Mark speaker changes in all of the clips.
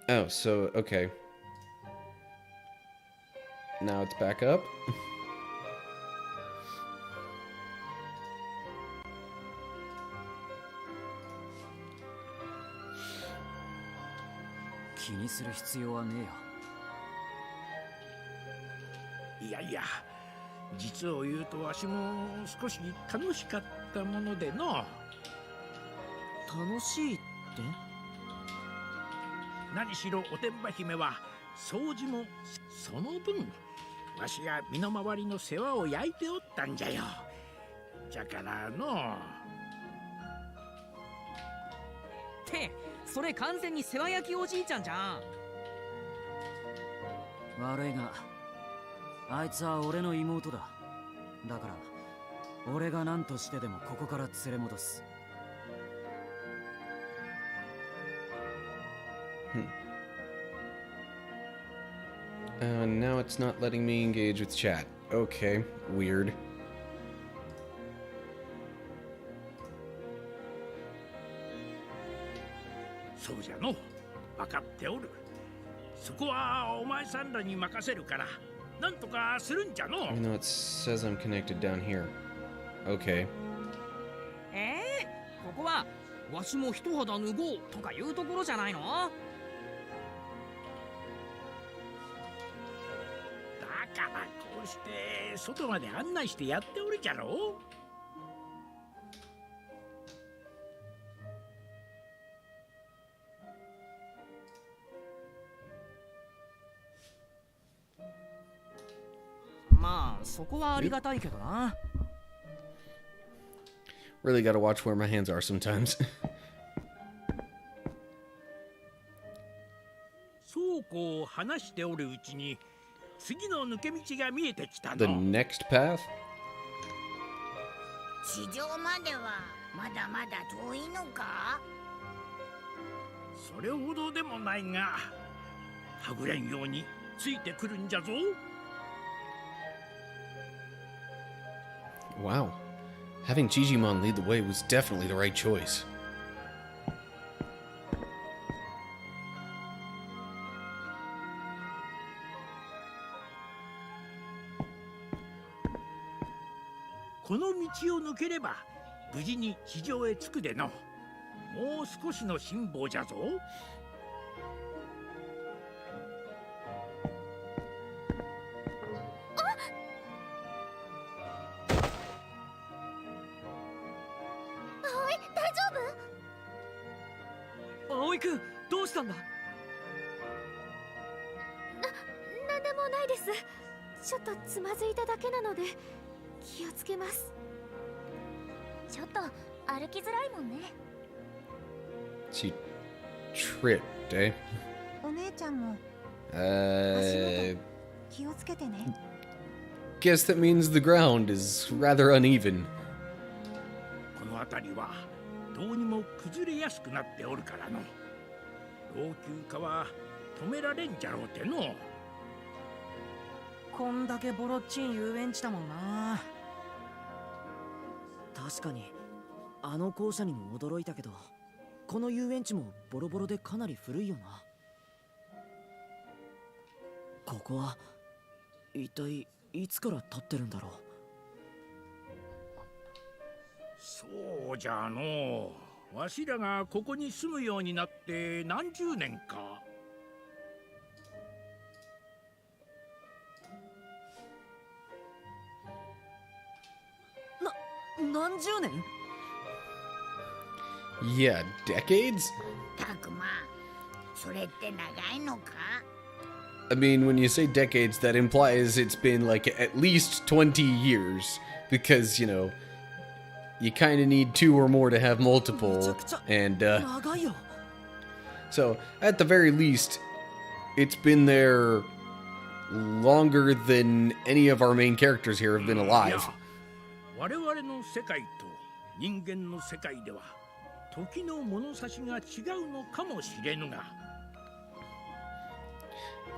Speaker 1: Oh, so, okay. Now it's back up.
Speaker 2: 気にする必要はねえよ。
Speaker 3: いやいや、実を言うとわしも少し楽しかったものでの。
Speaker 2: 楽しいって？
Speaker 3: 何しろおてんば姫は掃除もその分わしが身の回りの世話を焼いておったんじゃよ。じゃからの。
Speaker 4: ってそれ完全に世話焼きおじいちゃんじゃん。
Speaker 2: 悪いがあいつは俺の妹だ。だから俺が何としてでもここから連れ戻す。
Speaker 1: Now it's not letting me engage with chat. Okay, weird.
Speaker 3: そうじゃの。分かっておる。そこはお前さんらに任せるから、なんとかするんじゃの。
Speaker 1: No, it says I'm connected down here. Okay.
Speaker 4: ここはわしも一肌脱ごうとかいうところじゃないの？
Speaker 3: だからこうして外まで案内してやっておるじゃろう。
Speaker 4: まあそこはありがたいけどな。
Speaker 1: Really gotta watch where my hands are sometimes.
Speaker 3: そうこう話しておるうちに次の抜け道が見えてきた
Speaker 1: The
Speaker 3: の。
Speaker 1: next path?
Speaker 5: 地上まではまだまだ遠いのか？
Speaker 3: それほどでもないが、はぐれんようについてくるんじゃぞ。
Speaker 1: Wow. Having Jijimon lead the way was definitely the right choice.
Speaker 3: この道を抜ければ無事に地上へ着くでの。もう少しの辛抱じゃぞ。
Speaker 5: 葵、大丈夫？
Speaker 4: 葵くんどうしたんだ？
Speaker 6: なんでもないです。ちょっとつまずいただけなので気をつけます。
Speaker 5: ちょっと歩きづらいもんね。
Speaker 1: She tripped, eh?
Speaker 6: お姉ちゃんも
Speaker 1: Uh,
Speaker 6: 気をつけてね。
Speaker 1: guess that means the ground is rather uneven.
Speaker 3: この辺りはどうにも崩れやすくなっておるからの。老朽化は止められんじゃろうての。
Speaker 4: こんだけボロっちん遊園地だもんな。
Speaker 2: 確かにあの校舎にも驚いたけど、この遊園地もボロボロでかなり古いよな。ここは一体いつから建ってるんだろう。
Speaker 3: そうじゃの。わしらがここに住むようになって何十年か。
Speaker 2: 何十年？
Speaker 1: Yeah, decades?
Speaker 5: たくま、それって長いのか？
Speaker 1: I mean, when you say decades, that implies it's been like at least 20 years. Because, you know, you kind of need 2 or more to have multiple. And,
Speaker 2: 長いよ。
Speaker 1: so, at the very least, it's been there longer than any of our main characters here have been
Speaker 3: いや
Speaker 1: alive.
Speaker 3: 我々の世界と人間の世界では時の物差しが違うのかもしれぬが。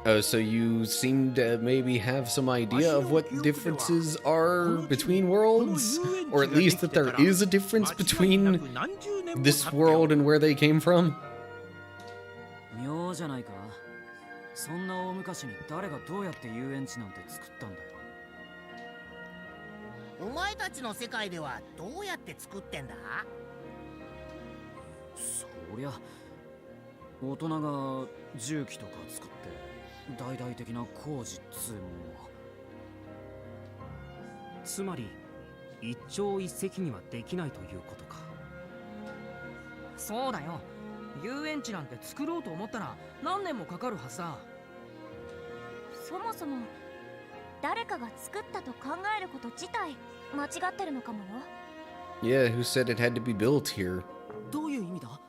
Speaker 1: Oh, so you seem to maybe have some idea of what differences are between worlds? Or at least that there is a difference between this world and where they came from?
Speaker 2: 妙そうじゃないか。そんな大昔に誰がどうやって遊園地なんて作ったんだよ。
Speaker 5: お前たちの世界ではどうやって作ってんだ？
Speaker 2: そりゃ大人が重機とか使って大々的な工事っつうものを。
Speaker 7: つまり一朝一夕にはできないということか。
Speaker 4: そうだよ。遊園地なんて作ろうと思ったら何年もかかるはずだ。
Speaker 6: そもそも誰かが作ったと考えること自体間違ってるのかもよ。
Speaker 1: Yeah, who said it had to be built here?
Speaker 2: どういう意味だ？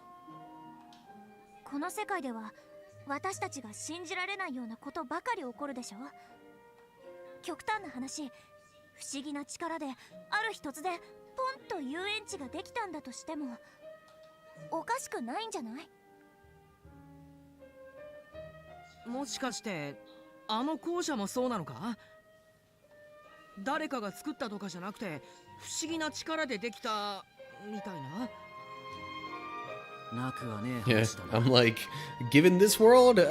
Speaker 6: この世界では私たちが信じられないようなことばかり起こるでしょ。極端な話、不思議な力である日突然ポンと遊園地ができたんだとしてもおかしくないんじゃない？
Speaker 4: もしかしてあの校舎もそうなのか？誰かが作ったとかじゃなくて不思議な力でできたみたいな。
Speaker 2: なくはねえ
Speaker 1: Yeah,
Speaker 2: 話だな。
Speaker 1: I'm like, given this world,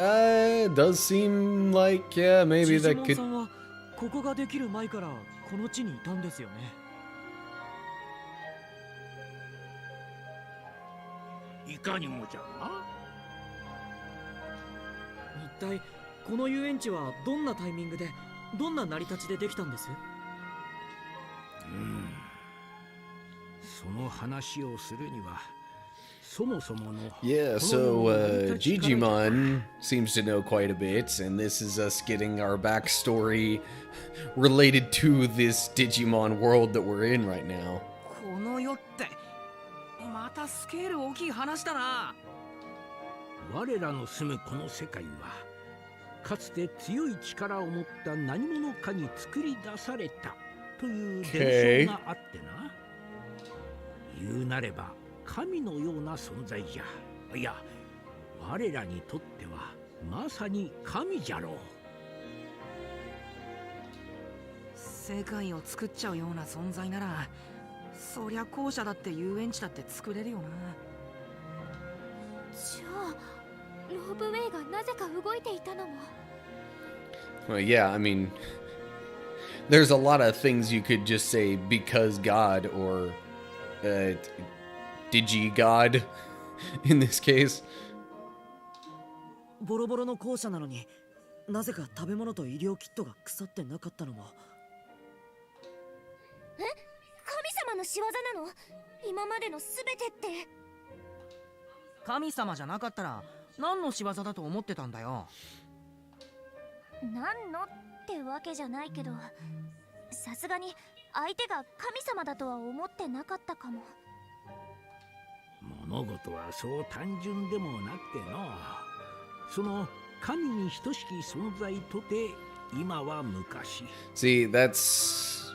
Speaker 1: does seem like, yeah, maybe
Speaker 7: ジジ
Speaker 1: that
Speaker 7: モン
Speaker 1: could.
Speaker 7: さんはここができる前からこの地にいたんですよね。
Speaker 3: いかにもじゃな。
Speaker 7: 一体この遊園地はどんなタイミングでどんな成り立ちでできたんです？
Speaker 3: その話をするにはそもそもの
Speaker 1: Yeah, so Gigimon seems to know quite a bit, and this is us getting our backstory related to this Digimon world that we're in right now.
Speaker 4: この世ってまたスケール大きい話だな。
Speaker 3: 我らの住むこの世界はかつて強い力を持った何者かに作り出されたという伝承があってな。言うなれば神のような存在じゃ。いや、我らにとってはまさに神じゃろう。
Speaker 4: 世界を作っちゃうような存在ならそりゃ校舎だって遊園地だって作れるよな。
Speaker 6: じゃあロープウェイがなぜか動いていたのも。
Speaker 1: Well, yeah, I mean, there's a lot of things you could just say because God or Digi-God in this case.
Speaker 2: ボロボロの校舎なのになぜか食べ物と医療キットが腐ってなかったのも。
Speaker 6: 神様の仕業なの？今までのすべてって。
Speaker 4: 神様じゃなかったら何の仕業だと思ってたんだよ。
Speaker 6: 何のってわけじゃないけど、さすがに相手が神様だとは思ってなかったかも。
Speaker 3: 物事はそう単純でもなくての、その神に等しき存在とて今は昔。
Speaker 1: See, that's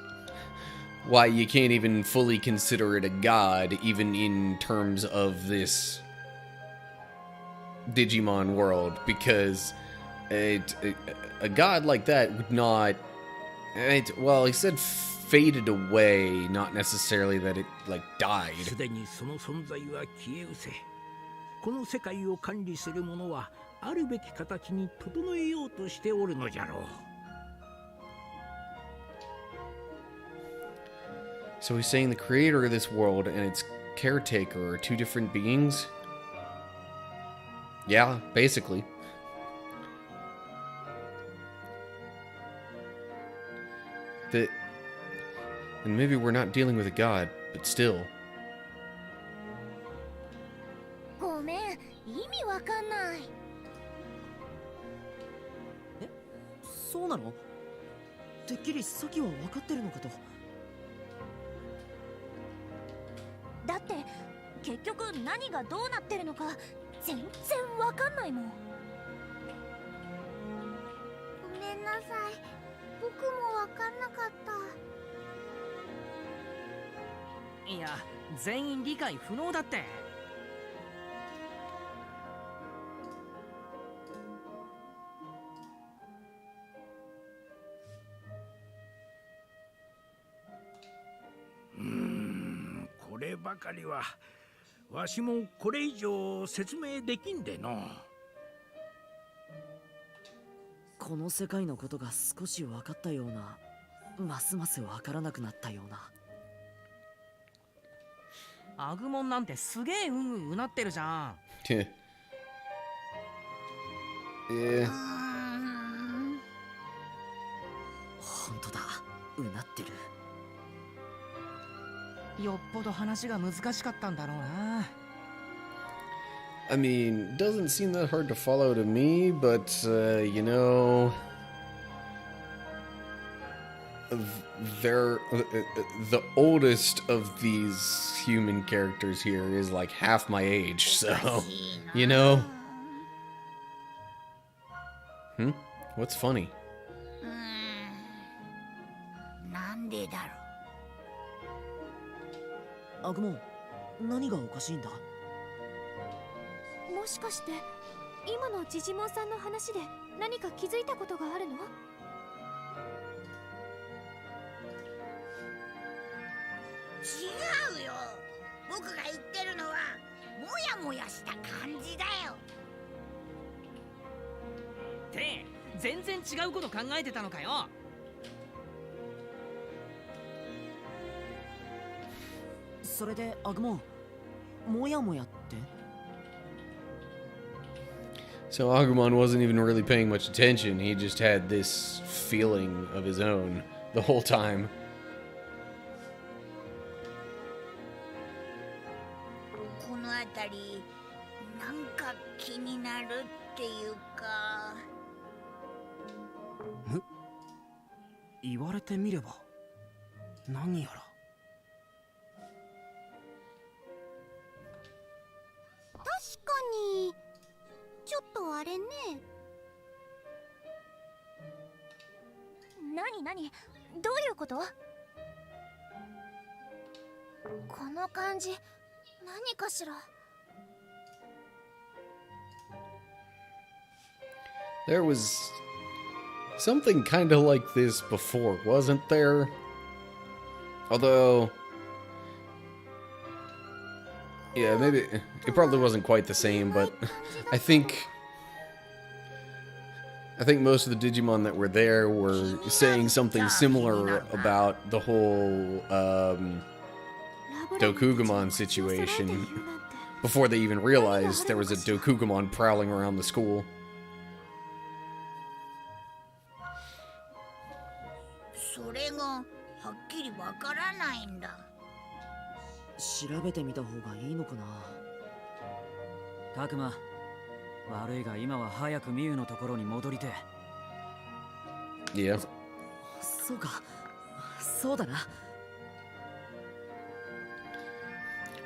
Speaker 1: why you can't even fully consider it a god, even in terms of this Digimon world, because a god like that would not. Well, he said faded away, not necessarily that it like died.
Speaker 3: すでにその存在は消え失せ、この世界を管理する者はあるべき形に整えようとしておるのじゃろう。
Speaker 1: So he's saying the creator of this world and its caretaker are two different beings? Yeah, basically. And maybe we're not dealing with a god, but still.
Speaker 6: ごめん、意味わかんない。
Speaker 2: そうなの？てっきりさっきは分かってるのかと。
Speaker 6: だって結局何がどうなってるのか全然わかんないもん。ごめんなさい、僕もわかんなかった。
Speaker 4: いや、全員理解不能だって。
Speaker 3: こればかりはわしもこれ以上説明できんでの。
Speaker 7: この世界のことが少し分かったような、ますます分からなくなったような。
Speaker 4: アグモンなんてすげえうなってるじゃん。
Speaker 1: え
Speaker 7: 本当だ、うなってる。
Speaker 4: よっぽど話が難しかったんだろうな。
Speaker 1: I mean, doesn't seem that hard to follow to me, but, you know... They're... the oldest of these human characters here is like half my age, so... You know? What's funny?
Speaker 5: なんでだろう。
Speaker 7: アグモン、何がおかしいんだ？
Speaker 6: もしかして今のジジモンさんの話で何か気づいたことがあるの？
Speaker 5: 違うよ。僕が言ってるのはもやもやした感じだよ。
Speaker 4: って全然違うこと考えてたのかよ。
Speaker 7: それでアグモン、もやもやって？
Speaker 1: So Agumon wasn't even really paying much attention, he just had this feeling of his own the whole time.
Speaker 5: この辺りなんか気になるっていうか。
Speaker 4: 言われてみれば何やら。
Speaker 6: 確かにちょっとあれね。何どういうこと？この感じ何かしら。
Speaker 1: There was something kind of like this before, wasn't there? Although... Yeah, maybe... It probably wasn't quite the same, but I think most of the Digimon that were there were saying something similar about the whole Dokugamon situation before they even realized there was a Dokugamon prowling around the school.
Speaker 5: それがはっきりわからないんだ。
Speaker 7: 調べてみた方がいいのかな。
Speaker 2: タクマ、悪いが今は早くミュウのところに戻りて。
Speaker 1: Yeah.
Speaker 7: そうか、そうだな。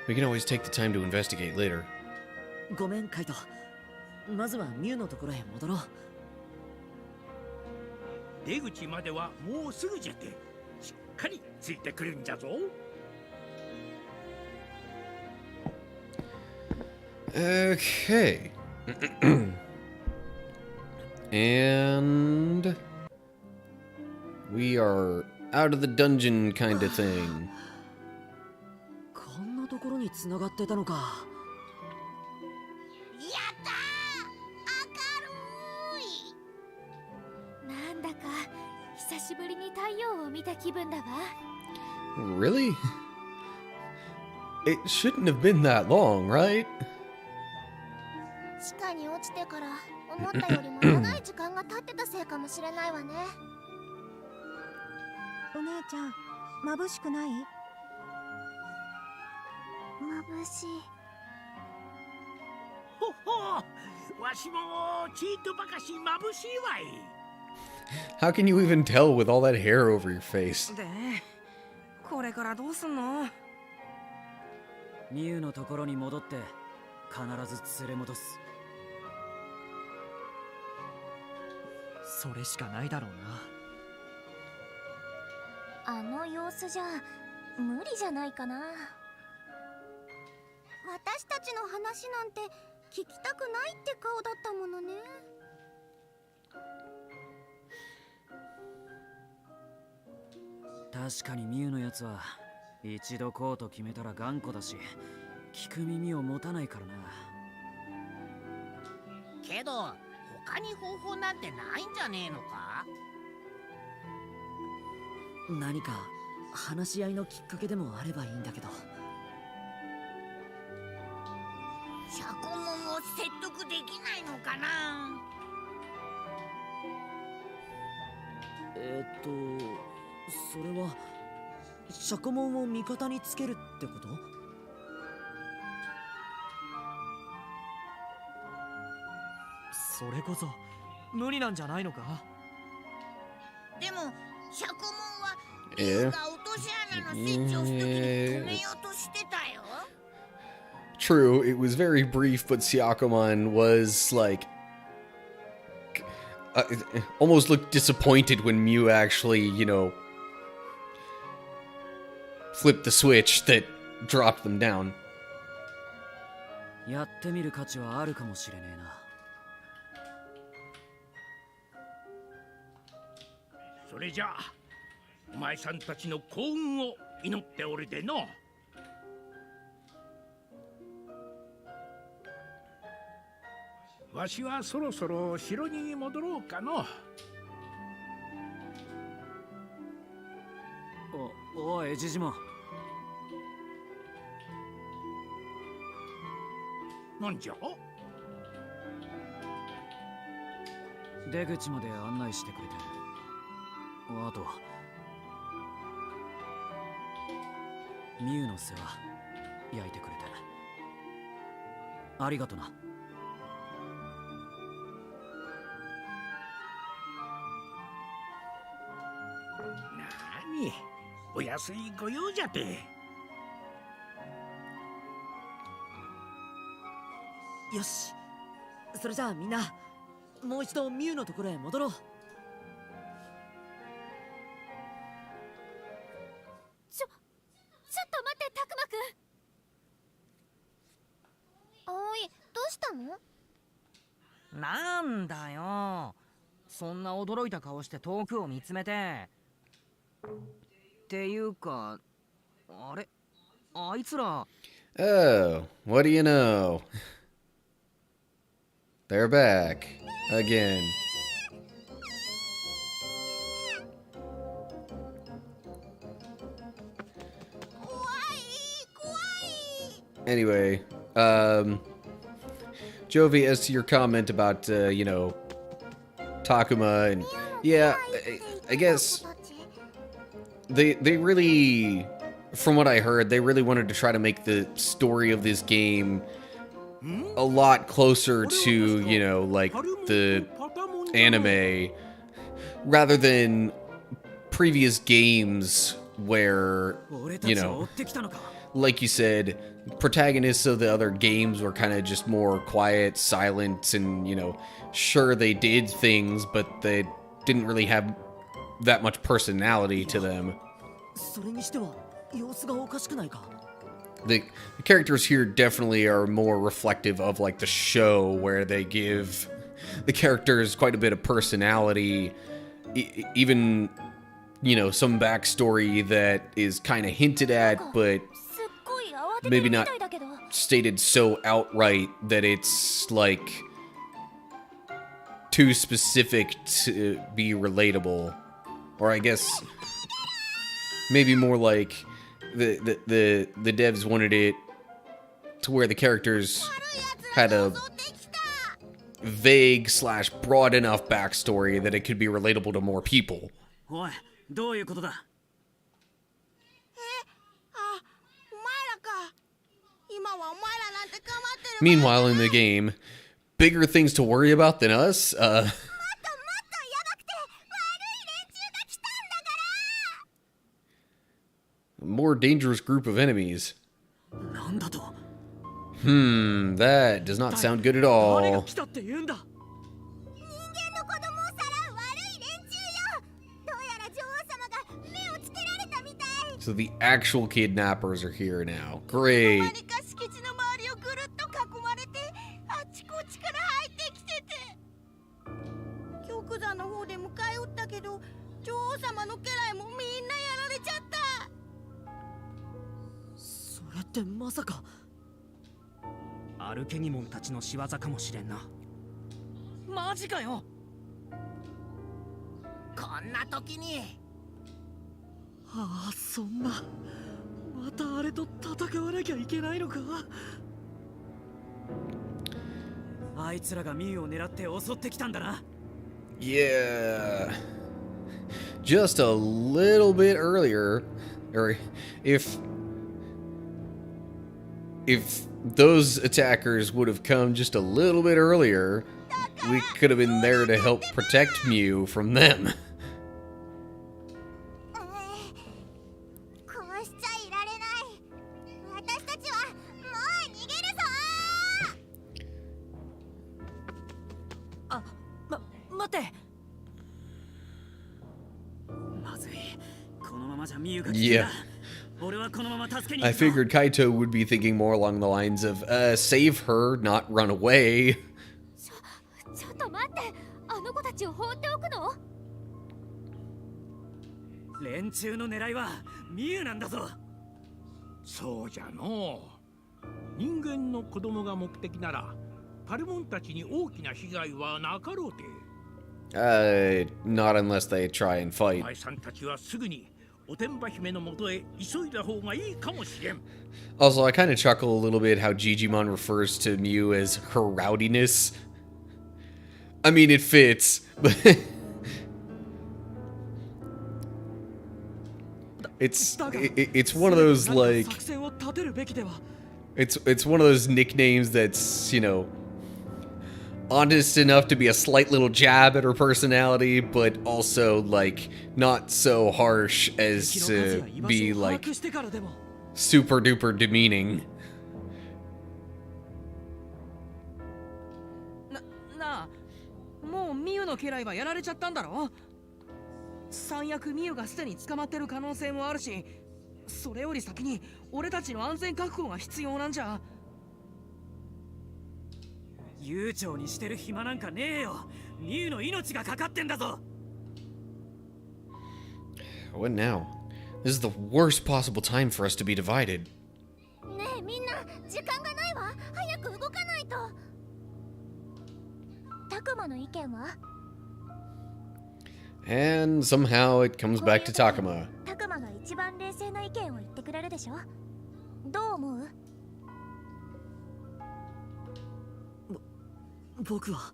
Speaker 1: We can always take the time to investigate later.
Speaker 7: ごめんカイト、まずはミュウのところへ戻ろう。
Speaker 3: 出口まではもうすぐじゃて、しっかりついてくるんじゃぞ。
Speaker 1: Okay. And we are out of the dungeon kind of thing.
Speaker 7: こんなところに繋がってたのか。
Speaker 5: やったー、明るい。
Speaker 6: なんだか久しぶりに太陽を見た気分だわ。
Speaker 1: Really? It shouldn't have been that long, right?
Speaker 6: 地下に落ちてから思ったよりも長い時間が経ってたせいかもしれないわね。お姉ちゃん、眩しくない？眩しい。
Speaker 3: ほほ、わしもちいとばかし眩しいわい。
Speaker 1: How can you even tell with all that hair over your face?
Speaker 4: でこれからどうすんの？
Speaker 2: ミュウのところに戻って必ず連れ戻す。
Speaker 7: それしかないだろうな。
Speaker 6: あの様子じゃ無理じゃないかな。私たちの話なんて聞きたくないって顔だったものね。
Speaker 2: 確かにミュウのやつは一度こうと決めたら頑固だし、聞く耳を持たないからな。
Speaker 5: けど
Speaker 8: 他に方法なんてないんじゃねえのか？
Speaker 2: 何か話し合いのきっかけでもあればいいんだけど。
Speaker 5: シャコモンを説得できないのかな？
Speaker 2: それはシャコモンを味方につけるってこと？
Speaker 4: それこそ無理なんじゃないのか？
Speaker 5: でもシャコモンはリュウが落とし穴のスイッチを押すときに止めようとしてたよ。
Speaker 1: True, it was very brief, but Syakomon was like almost looked disappointed when Mew actually, you know, flipped the switch that dropped them down.
Speaker 2: やってみる価値はあるかもしれねえな。
Speaker 3: それじゃあお前さんたちの幸運を祈っておるでの。わしはそろそろ城に戻ろうかの。
Speaker 2: おいジジモン。
Speaker 3: なんじゃ？
Speaker 2: 出口まで案内してくれて、あとミュウの世話焼いてくれてありがとな。
Speaker 3: なにお安いご用じゃて。
Speaker 2: よし、それじゃあみんなもう一度ミュウのところへ戻ろう。
Speaker 6: ちょっと待って、タクマくん。葵、どうしたの？
Speaker 4: なんだよ、そんな驚いた顔して遠くを見つめて。っていうか、あれ、あいつら。
Speaker 1: Oh, what do you know? They're back again. Anyway, Jovi, as to your comment about, you know, Takuma, and yeah, I guess they really, from what I heard, they really wanted to try to make the story of this game a lot closer to, you know, like the anime, rather than previous games where, you know, like you said, protagonists of the other games were kind of just more quiet, silent, and, you know, sure, they did things, but they didn't really have that much personality to them. The characters here definitely are more reflective of, like, the show, where they give the characters quite a bit of personality, even, you know, some backstory that is kind of hinted at, but maybe not stated so outright that it's, like, too specific to be relatable. Or I guess maybe more like the devs wanted it to where the characters had a vague / broad enough backstory that it could be relatable to more people. Meanwhile, in the game, bigger things to worry about than us? More dangerous group of enemies. That does not sound good at all. So the actual kidnappers are here now. Great.
Speaker 4: マジかよ。
Speaker 8: こんな時に
Speaker 7: ああ、そんな。またあれと戦わなきゃいけないのか。あいつらがミュウを狙って襲ってきたんだな。
Speaker 1: Yeah. Just a little bit earlier, or if those attackers would have come just a little bit earlier, we could have been there to help protect Mew from them.
Speaker 6: こうしちゃいられない。私たちはもう逃げるぞ。
Speaker 7: あ、待って。まずい。このままじゃミュウが危険だ。俺はこのまま助けに行くぞ。
Speaker 1: I figured Kaito would be thinking more along the lines of, save her, not run away.
Speaker 6: ちょっと待って。あの子たちを放っておくの？
Speaker 7: 連中の狙いはミュウなんだぞ。
Speaker 3: そうじゃのう。人間の子供が目的ならパルモンたちに大きな被害はなかろうて。
Speaker 1: Not unless they try and
Speaker 3: お
Speaker 1: fight.
Speaker 3: 前さんたちはすぐにおてんば姫のもとへ急いだ方がいいかもしれん。
Speaker 1: Also, I kind of chuckle a little bit how Jijimon refers to Mew as her rowdiness. I mean, it fits, but it's one of those like it's one of those nicknames that's, you know, honest enough to be a slight little jab at her personality, but also like not so harsh as to be like super duper demeaning.
Speaker 4: なあ、もうミウの家来はやられちゃったんだろ。最悪ミウがすでに捕まってる可能性もあるし、それより先に俺たちの安全確保が必要なんじゃ。
Speaker 7: 悠長にしてる暇なんかねえよ。ミュウの命がかかってんだぞ。
Speaker 1: What now? This is the worst possible time for us to be divided.
Speaker 6: ねえみんな、時間がないわ。早く動かないと。タクマの意見は？
Speaker 1: And somehow it comes back to Takuma.
Speaker 6: タクマが一番冷静な意見を言ってくれるでしょ。どう思う？
Speaker 7: 僕は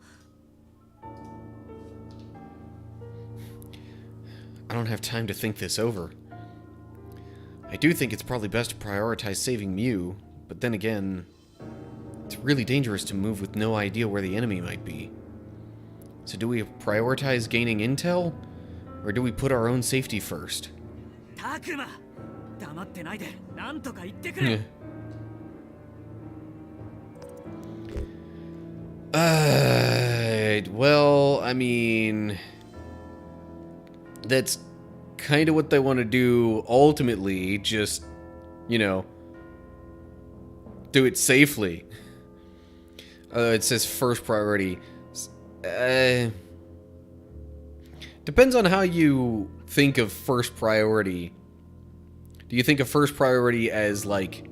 Speaker 1: I don't have time to think this over. I do think it's probably best to prioritize saving Mew, but then again, it's really dangerous to move with no idea where the enemy might be. So do we prioritize gaining intel, or do we put our own safety first?
Speaker 7: タクマ、黙ってないで、なんとか言ってくれ。
Speaker 1: Well, I mean, that's kind of what they want to do ultimately, just, you know, do it safely. It says first priority. Depends on how you think of first priority. Do you think of first priority as, like,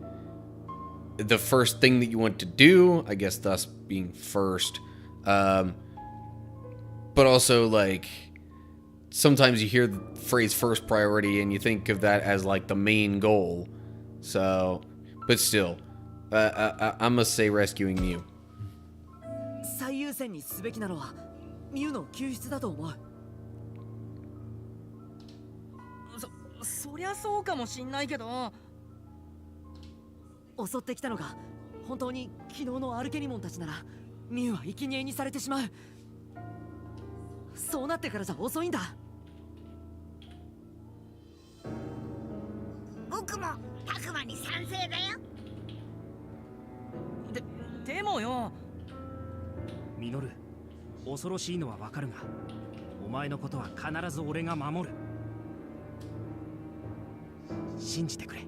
Speaker 1: the first thing that you want to do? I guess thus being first. But also, like, sometimes you hear the phrase first priority and you think of that as, like, the main goal. So, but still, I must say rescuing Mew.
Speaker 7: 最優先にすべきなのはミュウの救出だと思う。
Speaker 4: そりゃそうかもしんないけど、
Speaker 7: 襲ってきたのが本当に昨日のアルケニモンたちならミュウは生贄にされてしまう。そうなってからじゃ遅いんだ。
Speaker 5: 僕もタクマに賛成だよ。
Speaker 4: でもよ、
Speaker 2: ミノル、恐ろしいのはわかるが、お前のことは必ず俺が守る。信じてくれ。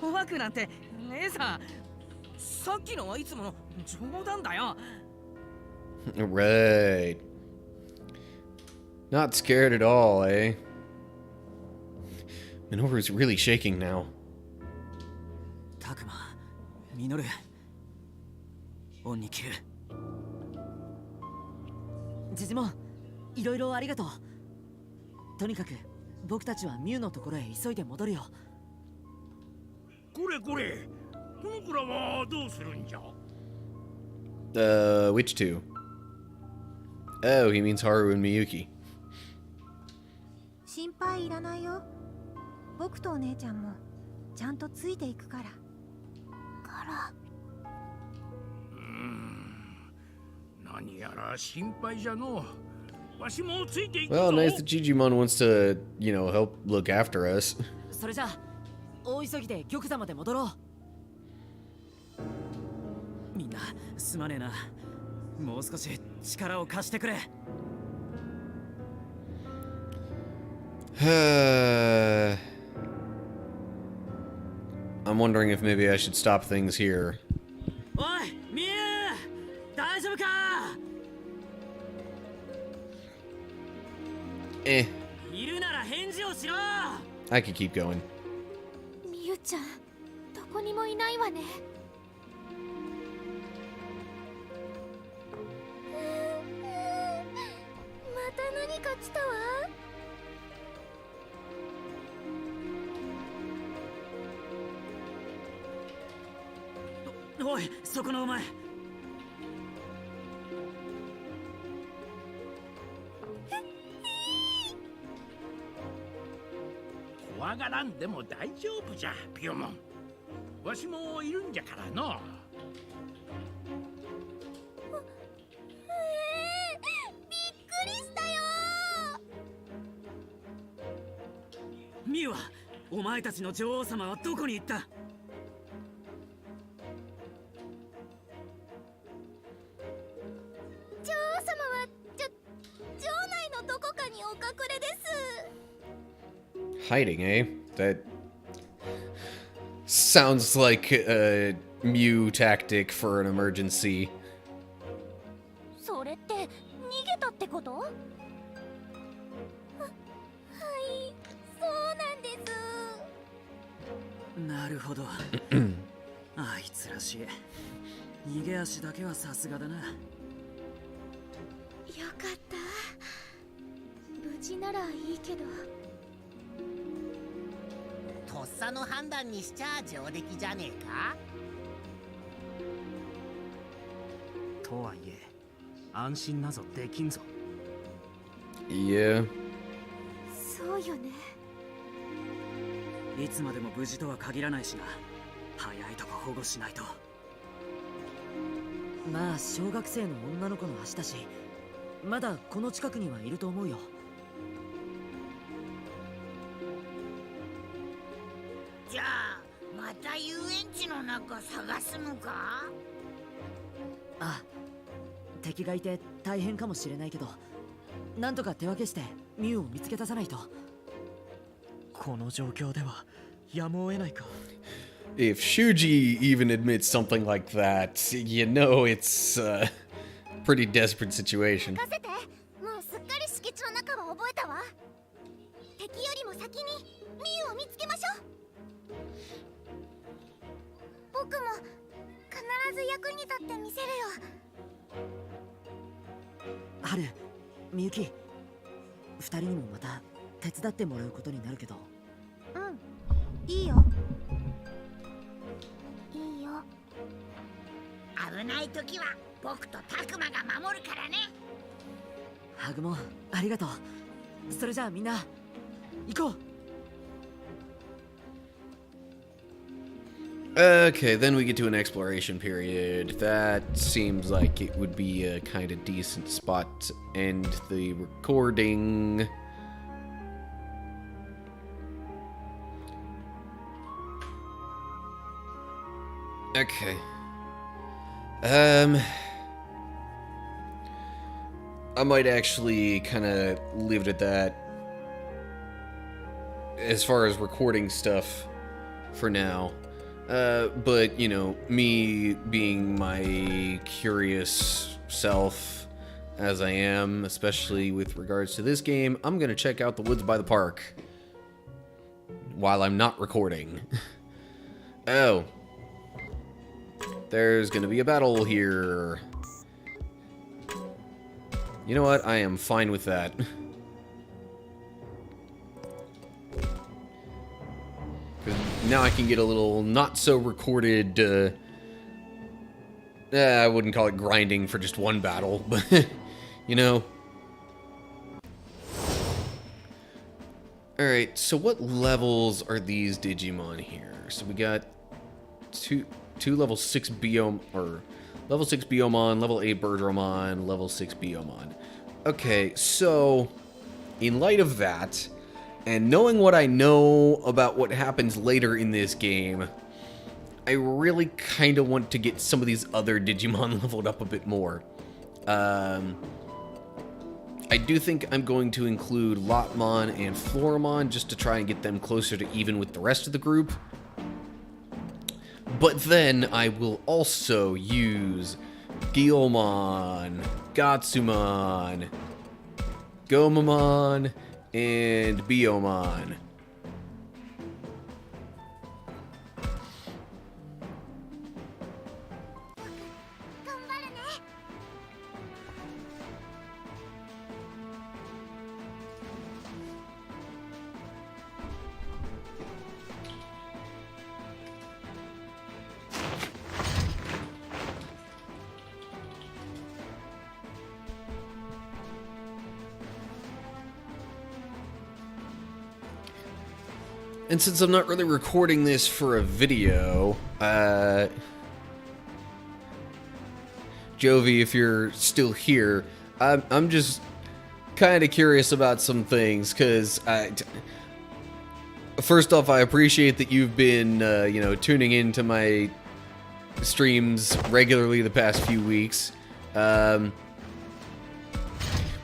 Speaker 4: 怖くなんて姉さん、さっきのはいつもの冗談だよ。
Speaker 1: Right. Not scared at all, eh? Minoru's really shaking now.
Speaker 7: タクマ、
Speaker 2: ミノル、恩に着る。ジジモン、いろいろありがとう。とにかく僕たちはミュウのところへ急いで戻るよ。
Speaker 3: これこれ、この子らはどうするんじゃ？
Speaker 1: Which two? Oh, he means Haru and Miyuki.
Speaker 6: 心配いらないよ。僕とお姉ちゃんもちゃんとついていくから。
Speaker 3: 何やら心配じゃの。わしもついていく
Speaker 1: Well,
Speaker 3: ぞ。
Speaker 1: nice that Jijimon wants to, you know, help look after us.
Speaker 2: それじゃあ大急ぎで玉座まで戻ろう。みんなすまねえな。もう少し力を貸してくれ。
Speaker 1: I'm wondering if maybe I should stop things here.
Speaker 2: おい、ミュウ、大丈夫か？いるなら返事をしろ。
Speaker 1: I could keep going.
Speaker 6: みゆちゃん、どこにもいないわね。また何か来たわ。
Speaker 2: おい、そこのお前。
Speaker 3: 怖がらんでも大丈夫じゃ、ピオモン。わしもいるんじゃからの。
Speaker 6: びっくりしたよ。
Speaker 2: ミュウは、お前たちの女王様はどこに行った？
Speaker 6: 女王様は城内のどこかにお隠れです。
Speaker 1: Hiding, eh? That sounds like a Mew tactic for an emergency.
Speaker 6: それって逃げたってこと？はい、そうなんです。
Speaker 2: なるほど。あいつらしい。逃げ足だけはさすがだな。
Speaker 6: よかった。無事ならいいけど。
Speaker 8: とっさの判断にしちゃ上出来じゃねえか。
Speaker 2: とはいえ、安心なぞできんぞ。
Speaker 1: Yeah.
Speaker 6: そうよね。
Speaker 2: いつまでも無事とは限らないしな。早いとこ保護しないと。まあ小学生の女の子の足だし、まだこの近くにはいると思うよ。
Speaker 5: じゃあまた遊園地の中探すのか？
Speaker 2: ああ、敵がいて大変かもしれないけど、なんとか手分けしてミュウを見つけ出さないと。この状況ではやむを得ないか。
Speaker 1: If Shuji even admits something like that, you know it's a pretty desperate situation.
Speaker 6: 任せて。もうすっかり敷地の中は覚えたわ。敵よりも先にミユを見つけましょう。僕も必ず役に立ってみせるよ。
Speaker 2: ハル、ミユキ、二人にもまた手伝ってもらうことになるけど。
Speaker 6: うん、いいよ。いいよ。
Speaker 5: 危ない時は僕とタクマが守るからね。
Speaker 2: ハグモン、ありがとう。それじゃあみんな行こう。
Speaker 1: Okay, then we get to an exploration period. That seems like it would be a kind of decent spot to end the recording. Okay. I might actually kind of leave it at that as far as recording stuff for now. But, you know, me being my curious self as I am, especially with regards to this game, I'm gonna check out the woods by the park while I'm not recording. Oh. There's gonna be a battle here. You know what? I am fine with that. Now I can get a little not-so-recorded, I wouldn't call it grinding for just one battle, but, you know. Alright, so what levels are these Digimon here? So we got two level 6 Biom, or level 6 Biomon, level 8 Birdramon, level 6 Biomon. Okay, so in light of that, and knowing what I know about what happens later in this game, I really kind of want to get some of these other Digimon leveled up a bit more. I do think I'm going to include Lotmon and Floramon just to try and get them closer to even with the rest of the group. But then I will also use Guilmon, Gatsumon, Gomamon, and Biomon. And since I'm not really recording this for a video, Jovi, if you're still here, I'm just kind of curious about some things, because first off, I appreciate that you've been, you know, tuning into my streams regularly the past few weeks, but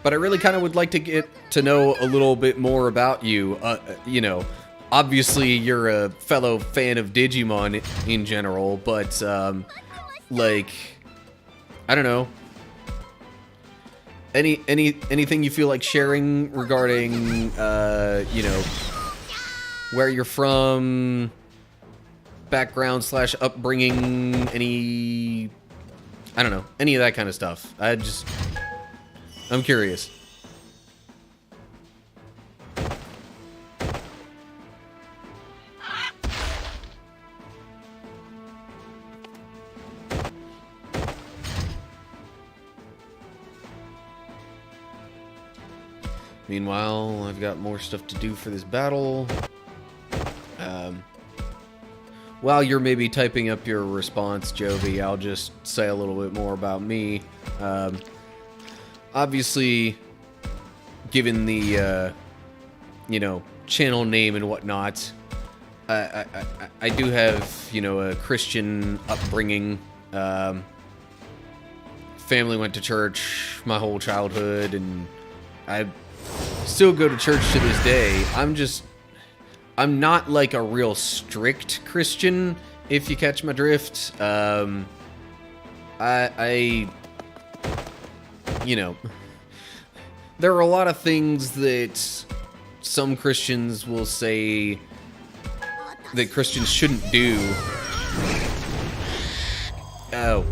Speaker 1: I really kind of would like to get to know a little bit more about you, you know. Obviously, you're a fellow fan of Digimon in general, but, like, I don't know. Anything you feel like sharing regarding, you know, where you're from, background / upbringing, I don't know, any of that kind of stuff. I'm curious. Meanwhile, I've got more stuff to do for this battle. While you're maybe typing up your response, Jovi, I'll just say a little bit more about me. Obviously, given the, you know, channel name and whatnot, I do have, you know, a Christian upbringing. Family went to church my whole childhood, and I still go to church to this day. I'm not like a real strict Christian, if you catch my drift. You know, there are a lot of things that some Christians will say that Christians shouldn't do. Oh.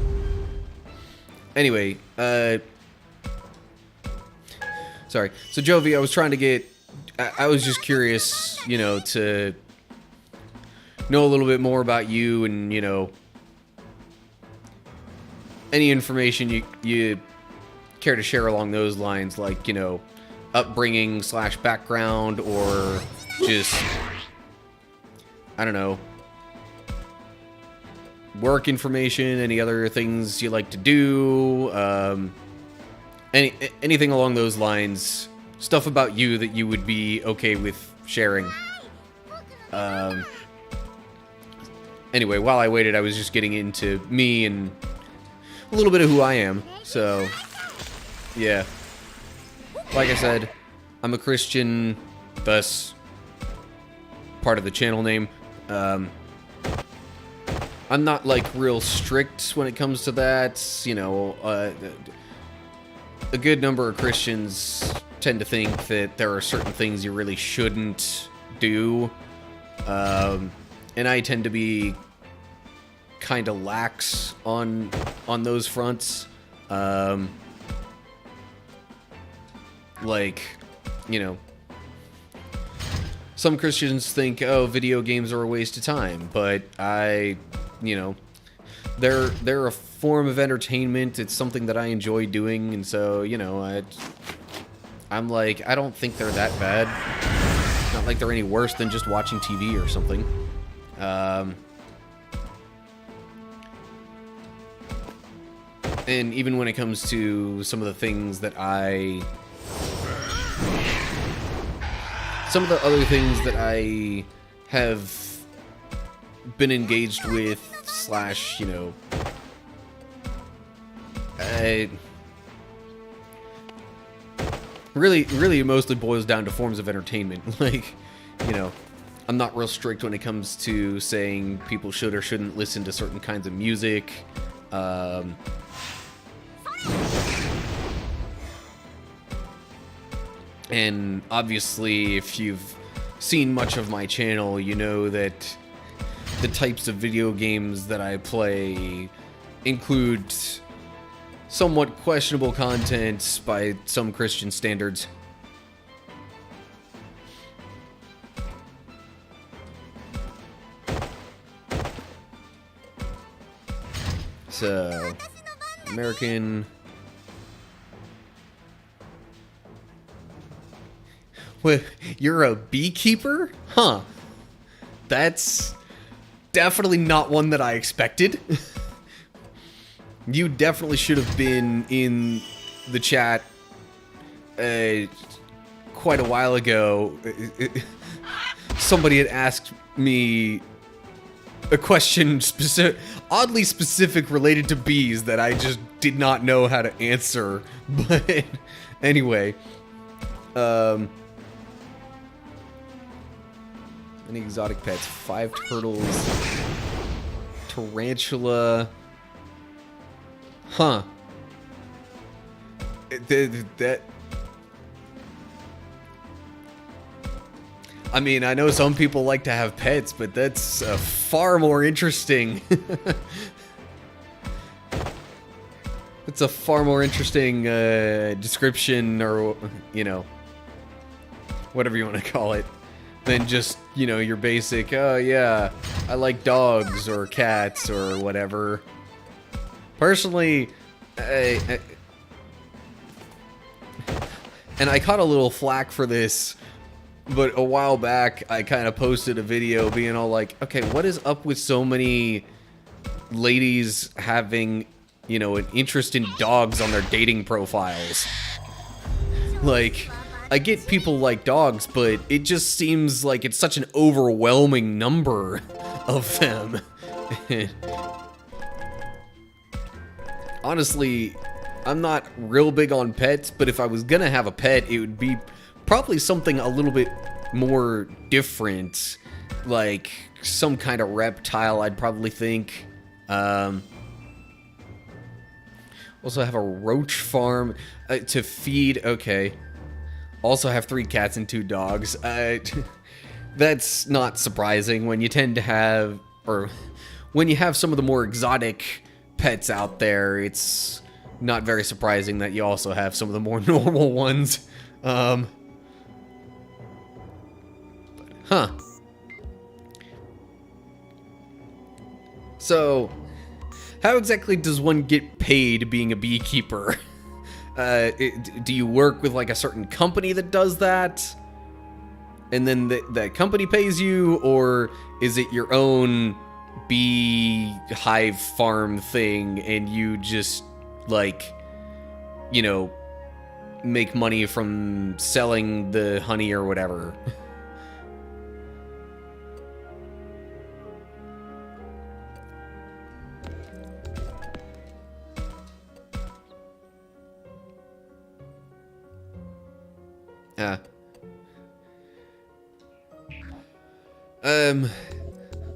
Speaker 1: Anyway, sorry. So, Jovi, I was trying to get... I was just curious, you know, to know a little bit more about you and, you know, any information you care to share along those lines, like, you know, upbringing / background, or just, I don't know, work information, any other things you like to do, anything along those lines, stuff about you that you would be okay with sharing. Anyway, while I waited, I was just getting into me and a little bit of who I am, so, yeah. Like I said, I'm a Christian, thus part of the channel name. I'm not, like, real strict when it comes to that, you know, a good number of Christians tend to think that there are certain things you really shouldn't do, and I tend to be kind of lax on those fronts. Like, you know, some Christians think, oh, video games are a waste of time, but you know, they're a form of entertainment. It's something that I enjoy doing, and so, you know, I'm like, I don't think they're that bad. Not like they're any worse than just watching TV or something. And even when it comes to some of the things that some of the other things that I have been engaged with, / you know, really it mostly boils down to forms of entertainment. Like, you know, I'm not real strict when it comes to saying people should or shouldn't listen to certain kinds of music. And obviously, if you've seen much of my channel, you know that the types of video games that I play include somewhat questionable content by some Christian standards. So, American... What, you're a beekeeper? Huh. That's definitely not one that I expected. You definitely should have been in the chat quite a while ago. Somebody had asked me a question oddly specific related to bees that I just did not know how to answer. But anyway, any exotic pets? 5 turtles, tarantula. Huh. That. I mean, I know some people like to have pets, but that's far more interesting. It's a far more interesting description, or, you know, whatever you want to call it, than just, you know, your basic, oh yeah, I like dogs or cats or whatever. Personally, and I caught a little flack for this, but a while back I kind of posted a video being all like, okay, what is up with so many ladies having, you know, an interest in dogs on their dating profiles? Like, I get people like dogs, but it just seems like it's such an overwhelming number of them. Honestly, I'm not real big on pets, but if I was gonna have a pet, it would be probably something a little bit more different, like some kind of reptile, I'd probably think. Also have a roach farm to feed. Okay. Also have 3 cats and 2 dogs. That's not surprising when you tend to have, or when you have some of the more exotic pets out there. It's not very surprising that you also have some of the more normal ones. Huh. So, how exactly does one get paid being a beekeeper? Do you work with like a certain company that does that, and then that company pays you, or is it your own bee hive farm thing and you just, like, you know, make money from selling the honey or whatever?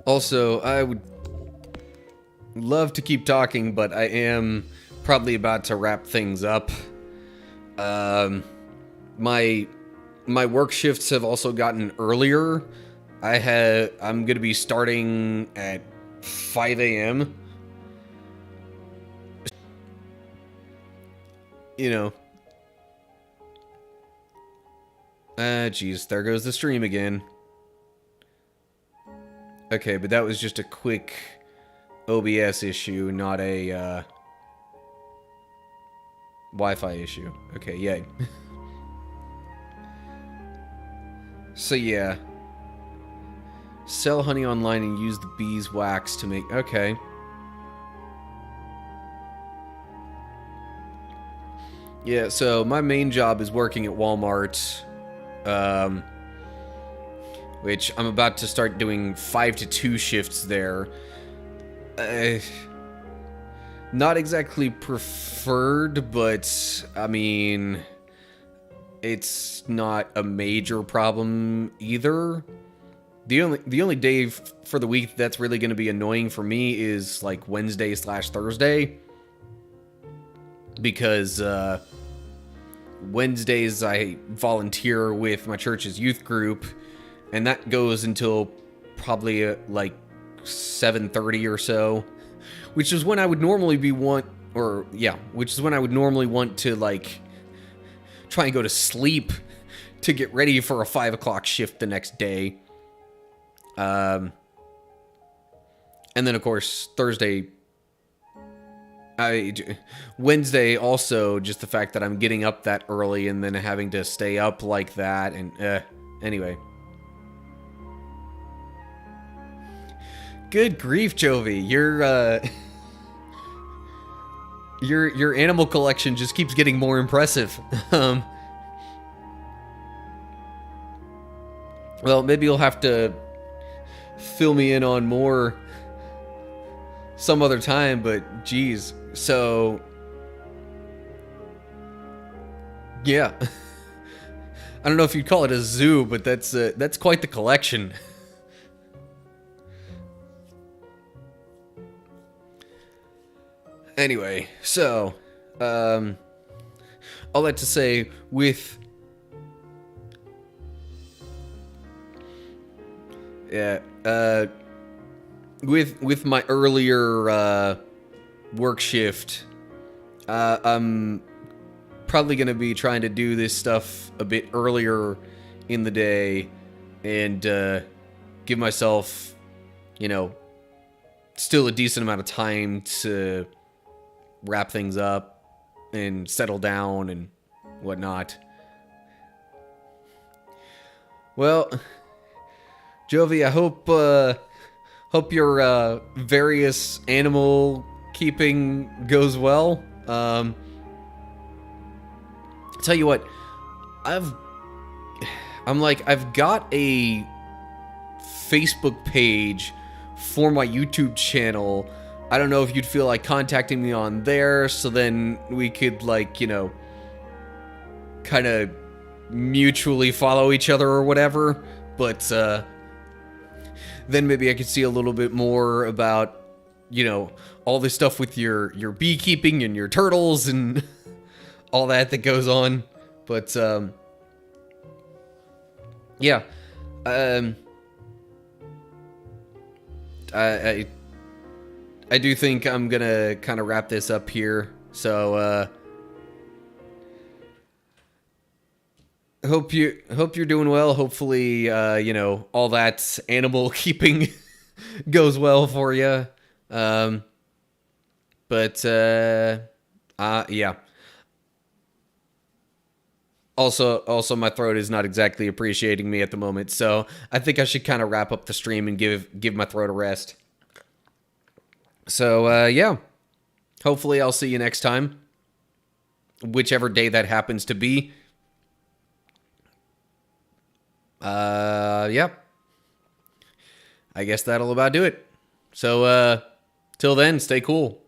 Speaker 1: Also, I would love to keep talking, but I am probably about to wrap things up. My work shifts have also gotten earlier. I'm gonna be starting at 5 a.m. You know. Geez, there goes the stream again. Okay, but that was just a quick OBS issue, not a, Wi-Fi issue. Okay, yay. So, yeah. Sell honey online and use the bees' wax to make... Okay. Yeah, so my main job is working at Walmart, which I'm about to start doing 5 to 2 shifts there. Not exactly preferred, but, I mean, it's not a major problem either. The only day for the week that's really going to be annoying for me is, like, Wednesday/Thursday. Because, Wednesdays I volunteer with my church's youth group, and that goes until probably, like, 7:30 or so. Which is when I would normally which is when I would normally want to, like, try and go to sleep to get ready for a 5 o'clock shift the next day. And then, of course, Wednesday also, just the fact that I'm getting up that early and then having to stay up like that, and, anyway. Good grief, Jovi, your animal collection just keeps getting more impressive. Well, maybe you'll have to fill me in on more some other time, but geez. So, yeah. I don't know if you'd call it a zoo, but that's quite the collection. Anyway, so, all that to say, with my earlier, work shift, I'm probably going to be trying to do this stuff a bit earlier in the day and, give myself, you know, still a decent amount of time to wrap things up and settle down and whatnot. Well, Jovi, I hope your various animal keeping goes well. Tell you what, I've got a Facebook page for my YouTube channel. I don't know if you'd feel like contacting me on there, so then we could, like, you know, kind of mutually follow each other or whatever, but, then maybe I could see a little bit more about, you know, all this stuff with your beekeeping and your turtles and all that goes on, but, yeah, I do think I'm gonna kind of wrap this up here, so, hope you're doing well. Hopefully, you know, all that animal keeping goes well for you. But, yeah. Also, my throat is not exactly appreciating me at the moment, so I think I should kind of wrap up the stream and give my throat a rest. So, yeah. Hopefully I'll see you next time. Whichever day that happens to be. Yep. I guess that'll about do it. So, till then, stay cool.